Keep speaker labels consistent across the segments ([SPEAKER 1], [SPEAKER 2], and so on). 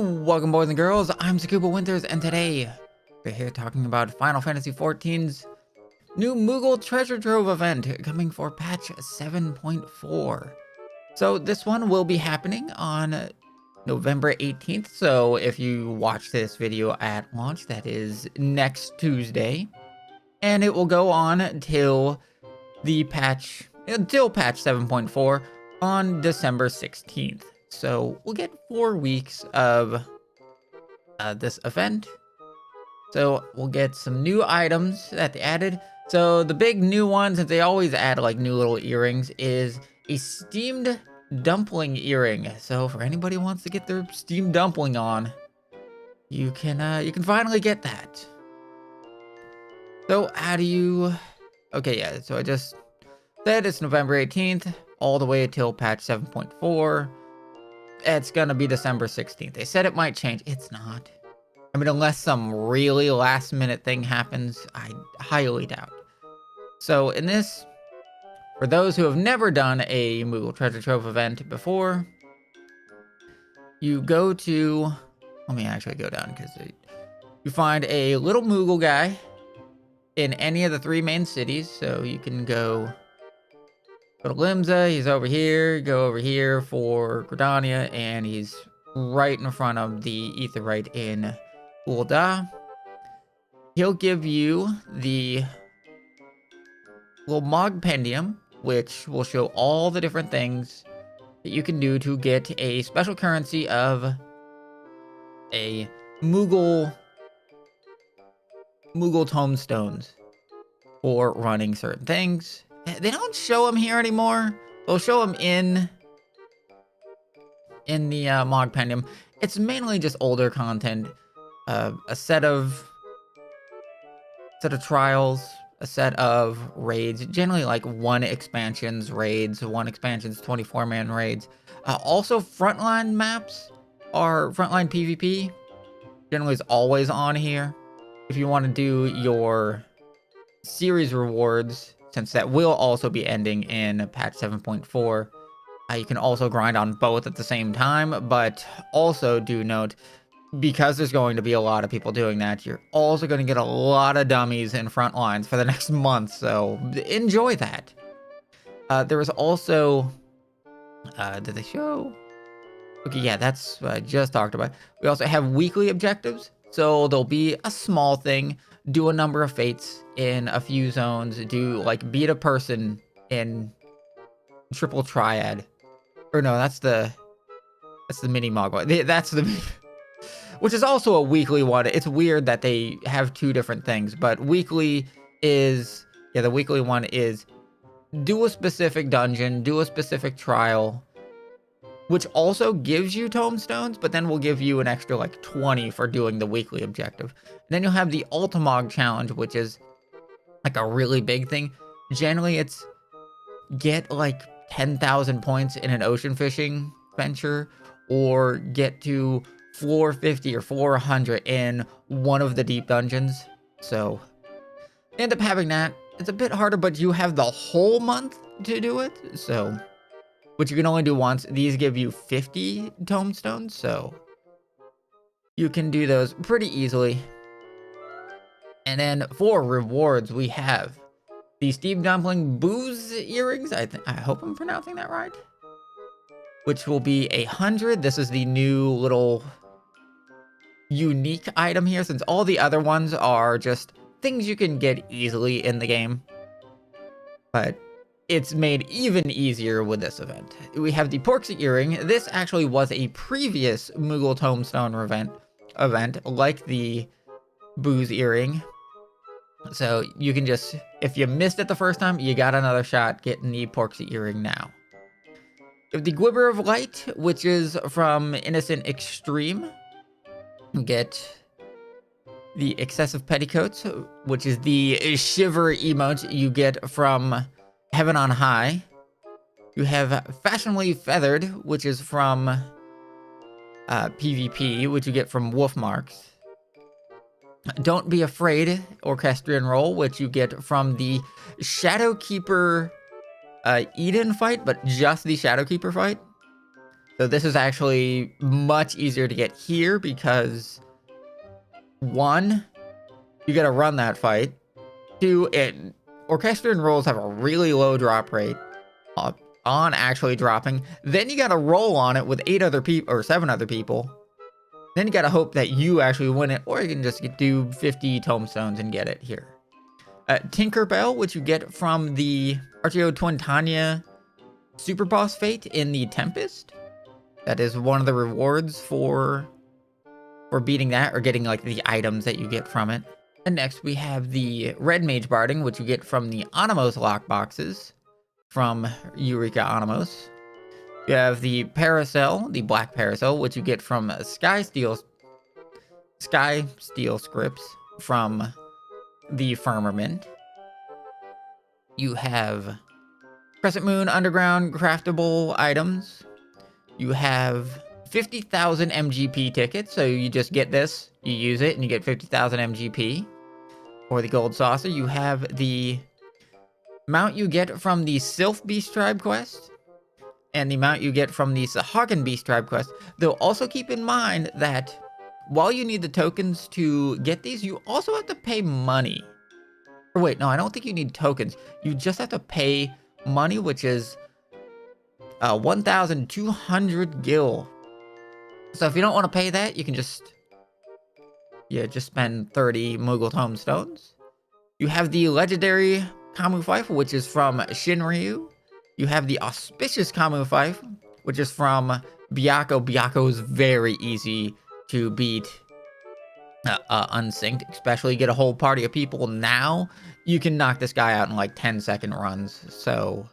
[SPEAKER 1] Welcome, boys and girls. I'm Sakuba Winters, and today we're here talking about Final Fantasy XIV's new Moogle Treasure Trove event coming for patch 7.4. So this one will be happening on November 18th. So if you watch this video at launch, that is next Tuesday, and it will go on until patch 7.4 on December 16th. So we'll get 4 weeks of this event. So we'll get some new items that they added. So the big new one, since they always add like new little earrings, is a steamed dumpling earring. So for anybody who wants to get their steamed dumpling on, you can finally get that. So how do you? Okay, yeah. So I just said it's November 18th all the way till patch 7.4. It's gonna be December 16th. They said it might change. It's not. I mean, unless some really last minute thing happens, I highly doubt. So in this, for those who have never done a Moogle Treasure Trove event before, you go to, let me actually go down because you find a little Moogle guy in any of the 3 main cities. So you can go to Limsa, he's over here, go over here for Gridania, and he's right in front of the Aetheryte in Ul'dah. He'll give you the little Mogpendium, which will show all the different things that you can do to get a special currency of a Moogle tomestones for running certain things. They don't show them here anymore. They'll show them in the Mogpendium. It's mainly just older content, a set of trials, a set of raids, generally like 1 expansion's raids, 1 expansion's 24-man raids. Also, frontline maps are frontline PvP. Generally is always on here. If you want to do your series rewards, since that will also be ending in patch 7.4, you can also grind on both at the same time. But also do note, because there's going to be a lot of people doing that, you're also going to get a lot of dummies in front lines for the next month, so enjoy that. There was also, did they show? Okay, yeah, that's what I just talked about. We also have weekly objectives, so there'll be a small thing, do a number of fates in a few zones, do like beat a person in triple triad, or no, that's the mini Mogwai. That's the which is also a weekly one. It's weird that they have 2 different things, but weekly is, yeah, the weekly one is do a specific dungeon, do a specific trial, which also gives you tomestones, but then will give you an extra like 20 for doing the weekly objective. And then you'll have the Ultimog challenge, which is like a really big thing. Generally, it's get like 10,000 points in an ocean fishing venture, or get to floor 50 or floor 100 in one of the deep dungeons. So end up having that. It's a bit harder, but you have the whole month to do it. So, which you can only do once. These give you 50 tomestones, so you can do those pretty easily. And then for rewards, we have the Steve Dumpling Booze earrings. I hope I'm pronouncing that right. Which will be 100. This is the new little unique item here, since all the other ones are just things you can get easily in the game. But it's made even easier with this event. We have the Porksy earring. This actually was a previous Moogle Tomestone event, like the Booze earring. So you can just, if you missed it the first time, you got another shot getting the Porksy earring now. We have the Gwibber of Light, which is from Innocent Extreme. You get the Excessive Petticoats, which is the shiver emote you get from Heaven on High. You have Fashionably Feathered, which is from PvP, which you get from Wolf Marks. Don't Be Afraid, Orchestrion Roll, which you get from the Shadowkeeper Eden fight, but just the Shadowkeeper fight. So this is actually much easier to get here because 1, you gotta run that fight. 2, Orchestrion rolls have a really low drop rate on actually dropping. Then you gotta roll on it with 8 other people or 7 other people. Then you gotta hope that you actually win it, or you can just do 50 tomestones and get it here. Tinkerbell, which you get from the Archeo Twintania Super Boss Fate in the Tempest. That is one of the rewards for beating that, or getting like the items that you get from it. And next we have the Red Mage Barding, which you get from the Anemos lockboxes from Eureka Anemos. You have the Paracel, the Black Paracel, which you get from Sky Steel scripts from the Firmament. You have Crescent Moon Underground craftable items. You have 50,000 MGP tickets, so you just get this, you use it, and you get 50,000 MGP. For the Gold Saucer, you have the mount you get from the Sylph Beast Tribe quest, and the amount you get from the Sahagin Beast Tribe quest. Though also keep in mind that while you need the tokens to get these, you also have to pay money. Or wait, no, I don't think you need tokens. You just have to pay money, which is 1,200 gil. So if you don't want to pay that, you can just spend 30 Moogle tomestones. You have the legendary Kamu Fife, which is from Shinryu. You have the auspicious Kamu Fife, which is from Byakko. Byakko is very easy to beat unsynced, especially get a whole party of people now. You can knock this guy out in like 10-second runs, so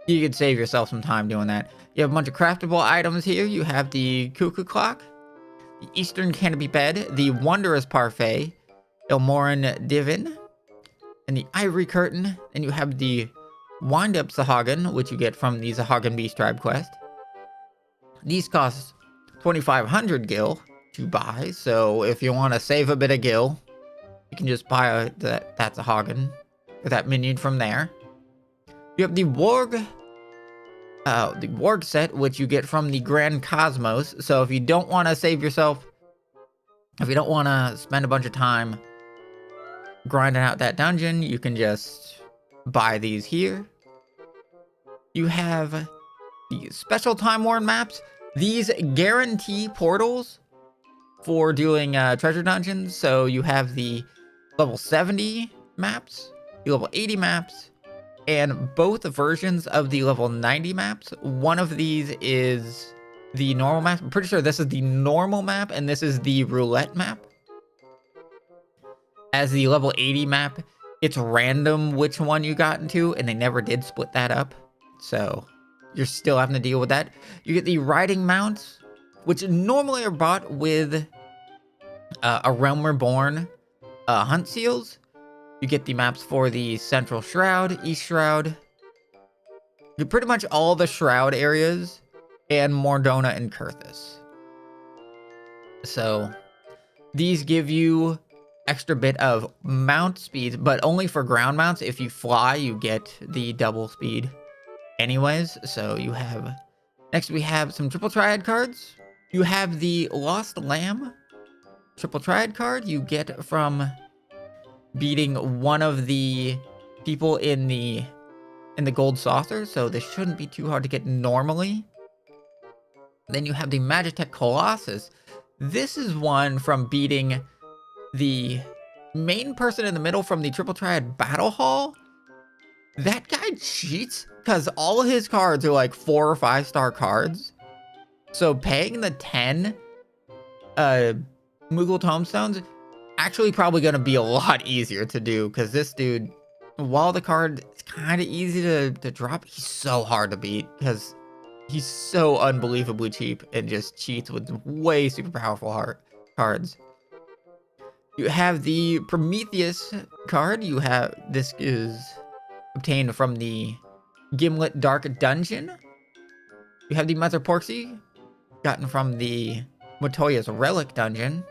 [SPEAKER 1] you could save yourself some time doing that. You have a bunch of craftable items here. You have the Cuckoo Clock, the Eastern Canopy Bed, the Wondrous Parfait, Ilmoran Divin, and the Ivory Curtain. And you have the Wind Up Sahagin, which you get from the Sahagin Beast Tribe quest. These cost 2,500 gil to buy, so if you want to save a bit of gil, you can just buy that Sahagin, or that minion from there. You have the Warg set, which you get from the Grand Cosmos. So if you don't want to save yourself, if you don't want to spend a bunch of time grinding out that dungeon, you can just buy these here. You have the special Time Worn maps. These guarantee portals for doing treasure dungeons. So you have the level 70 maps, the level 80 maps, and both versions of the level 90 maps. One of these is the normal map. I'm pretty sure this is the normal map, and this is the roulette map. As the level 80 map, it's random which one you got into, and they never did split that up. So you're still having to deal with that. You get the riding mounts, which normally are bought with a Realm Reborn hunt seals. You get the maps for the Central Shroud, East Shroud, pretty much all the Shroud areas, and Mordona and Kurthus. So these give you extra bit of mount speed, but only for ground mounts. If you fly, you get the double speed anyways. So you have, next we have some Triple Triad cards. You have the Lost Lamb Triple Triad card you get from beating one of the people in the Gold Saucer, so this shouldn't be too hard to get normally. Then you have the Magitech Colossus. This is one from beating the main person in the middle from the Triple Triad Battle Hall. That guy cheats because all of his cards are like 4 or 5 star cards. So paying the 10 Moogle Tomestones actually probably going to be a lot easier to do, because this dude, while the card is kind of easy to drop, he's so hard to beat because he's so unbelievably cheap and just cheats with way super powerful cards. You have the Prometheus card. You have, this is obtained from the Gimlet Dark Dungeon. You have the Mother Porksy, gotten from the Motoya's Relic Dungeon.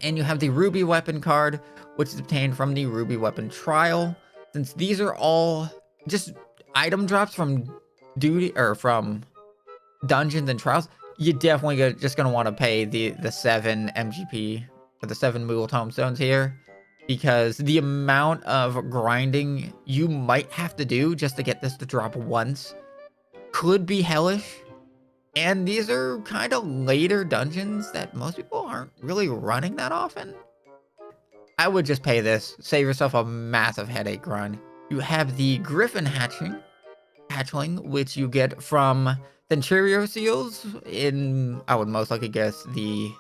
[SPEAKER 1] And you have the Ruby Weapon card, which is obtained from the Ruby Weapon Trial. Since these are all just item drops from duty, or from dungeons and trials, you definitely just gonna want to pay the 7 MGP or the 7 Moogle tomestones here, because the amount of grinding you might have to do just to get this to drop once could be hellish. And these are kind of later dungeons that most people aren't really running that often. I would just pay this, save yourself a massive headache grind. You have the Griffin hatchling, which you get from Centurio seals in, I would most likely guess, the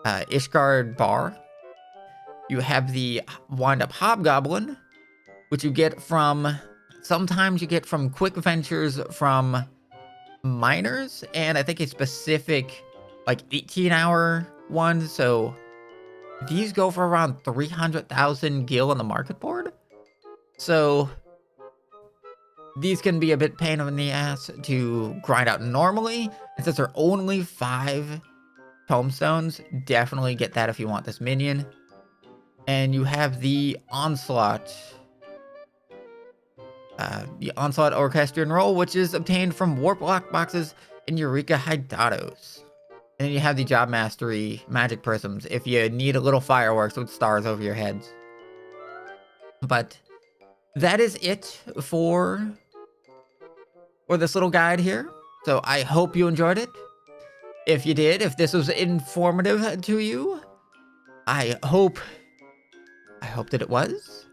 [SPEAKER 1] Ishgard bar. You have the wind-up Hobgoblin, which you get from, sometimes you get from quick ventures from miners, and I think a specific like 18-hour one. So these go for around 300,000 gil on the market board. So these can be a bit pain in the ass to grind out normally, and since they're only 5 tomestones, definitely get that if you want this minion. And you have the Onslaught. The Onslaught Orchestrion roll, which is obtained from Warp Lock boxes in Eureka Hydatos. And then you have the Job Mastery Magic Prisms if you need a little fireworks with stars over your heads. But that is it for this little guide here. So I hope you enjoyed it. If you did, if this was informative to you, I hope that it was.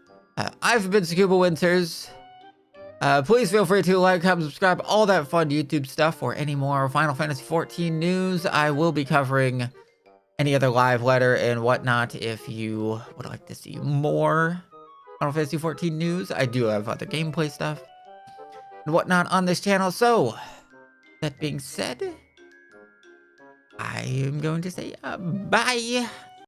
[SPEAKER 1] I've been Scuba Winters. Please feel free to like, comment, subscribe, all that fun YouTube stuff for any more Final Fantasy XIV news. I will be covering any other live letter and whatnot if you would like to see more Final Fantasy XIV news. I do have other gameplay stuff and whatnot on this channel. So, that being said, I am going to say bye.